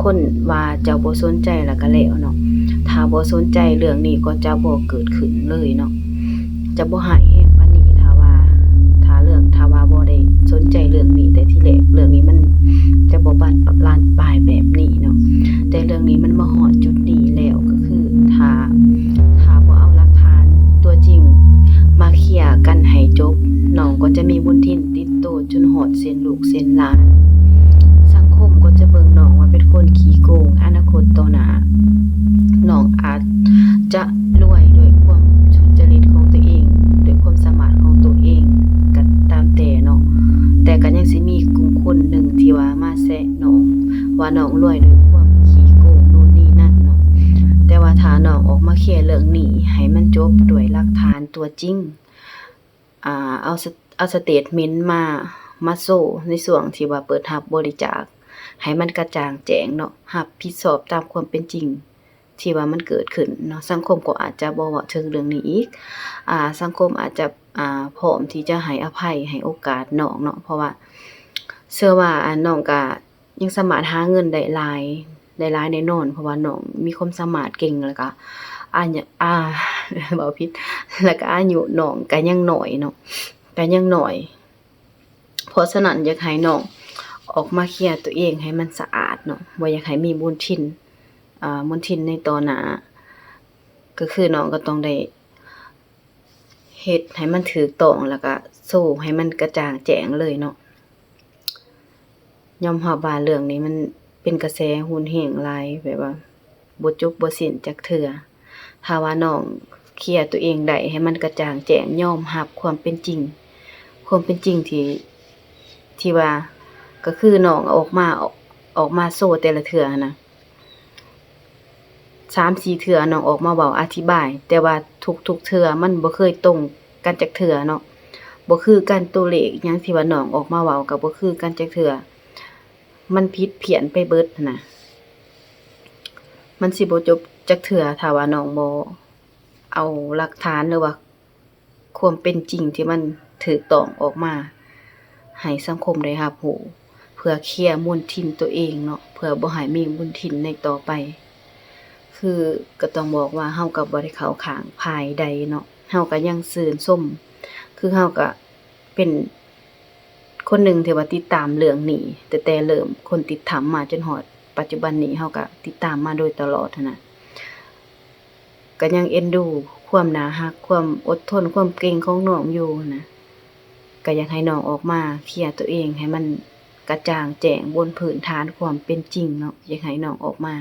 คนว่าเจ้าบ่สนใจแล้วก็แล้วเนาะถ้าบ่สนใจเรื่องนี้ก็จะบ่เกิดขึ้นเลยเนาะจะบ่หายแฮงปานนี้ถ้าว่าบ่ได้สนใจเรื่องนี้แต่ที่แรกเรื่องนี้มันจะบ่บานปลายแบบนี้เนาะแต่เรื่องนี้มันมาฮอดจุดนี้แล้วก็คือถ้าบ่เอาหลักฐานตัวจริงมาเคลียร์กันให้จบน้องก็จะมีบุญทินติดโตจนฮอดเส้นลูกเส้นหลานสังคมก็จะเบิ่งน้องว่าเป็นคนขี้โกงอนาคตต่อหน้าน้องอาจจะรวยด้วยความสุจริตของตัวเองด้วยความสามารถของตัวเองก็ตามแต่เนาะแต่ก็ยังสิมีกลุ่มคนหนึ่งที่ว่ามาแซะน้องว่าน้องรวยด้วยความขี้โกงนู่นนี่นั่นเนาะแต่ว่าถ้าน้องออกมาเคลียร์เรื่องนี้ให้มันจบด้วยหลักฐานตัวจริงเอาสเตตเมนต์มาโชว์ในส่วนที่ว่าเปิดรับบริจาคให้มันกระจ่างแจ้งเนาะรับผิดชอบตามความเป็นจริงที่ว่ามันเกิดขึ้นเนาะสังคมก็อาจจะบ่เว้าถึงเรื่องนี้อีกสังคมอาจจะพร้อมที่จะให้อภัยให้โอกาสน้องเนาะเพราะว่าเชื่อว่าน้องก็ยังสามารถหาเงินได้หลายแน่นอนเพราะว่าน้องมีความสามารถเก่งแล้วก็เว้าผิดแล้วก็อายุน้องก็ยังน้อยเนาะก็ยังน้อยเพราะฉะนั้นอยากให้น้องออกมาเคลียร์ตัวเองให้มันสะอาดเนาะบ่อยากให้มีมลทินในต่อหน้าก็คือน้องก็ต้องได้เฮ็ดให้มันถูกต้องแล้วก็โชว์ให้มันกระจ่างแจ้งเลยเนาะยอมรับว่าเรื่องนี้มันเป็นกระแสรุนแรงหลายแบบว่าบ่จบบ่สิ้นจักเทื่อถ้าว่าน้องเคลียร์ตัวเองได้ให้มันกระจ่างแจ้งยอมรับความเป็นจริงที่ว่าก็คือน้องออกมาโชว์แต่ละเทื่อนะ3-4 เทื่อน้องออกมาเว้าอธิบายแต่ว่าทุกๆเทื่อมันบ่เคยตรงกันจักเทื่อเนาะบ่คือกันตัวเลขหยังที่ว่าน้องออกมาเว้าก็บ่คือกันจักเทื่อมันผิดเพี้ยนไปเบิดน่ะมันสิบ่จบจักเทื่อถ้าว่าน้องบ่เอาหลักฐานหรือว่าความเป็นจริงที่มันถูกต้องออกมาให้สังคมได้รับรู้เพื่อเคลียร์มลทินตัวเองเนาะเพื่อบ่ให้มีมลทินในต่อไปคือก็ต้องบอกว่าเฮาก็บ่ได้เข้าข้างฝ่ายใดเนาะเฮาก็ยังชื่นชมคือเฮาก็เป็นคนหนึ่งที่ว่าติดตามเรื่องนี้แต่เริ่มคนติดตามมาจนฮอดปัจจุบันนี้เฮาก็ติดตามมาโดยตลอดหั้นน่ะก็ยังเอ็นดูความน่ารักความอดทนความเก่งของน้องอยู่นะก็อยากให้น้องออกมาเคลียร์ตัวเองให้มันกระจ่างแจ้งบนพื้นฐานความเป็นจริงเนาะอยากให้น้องออกมา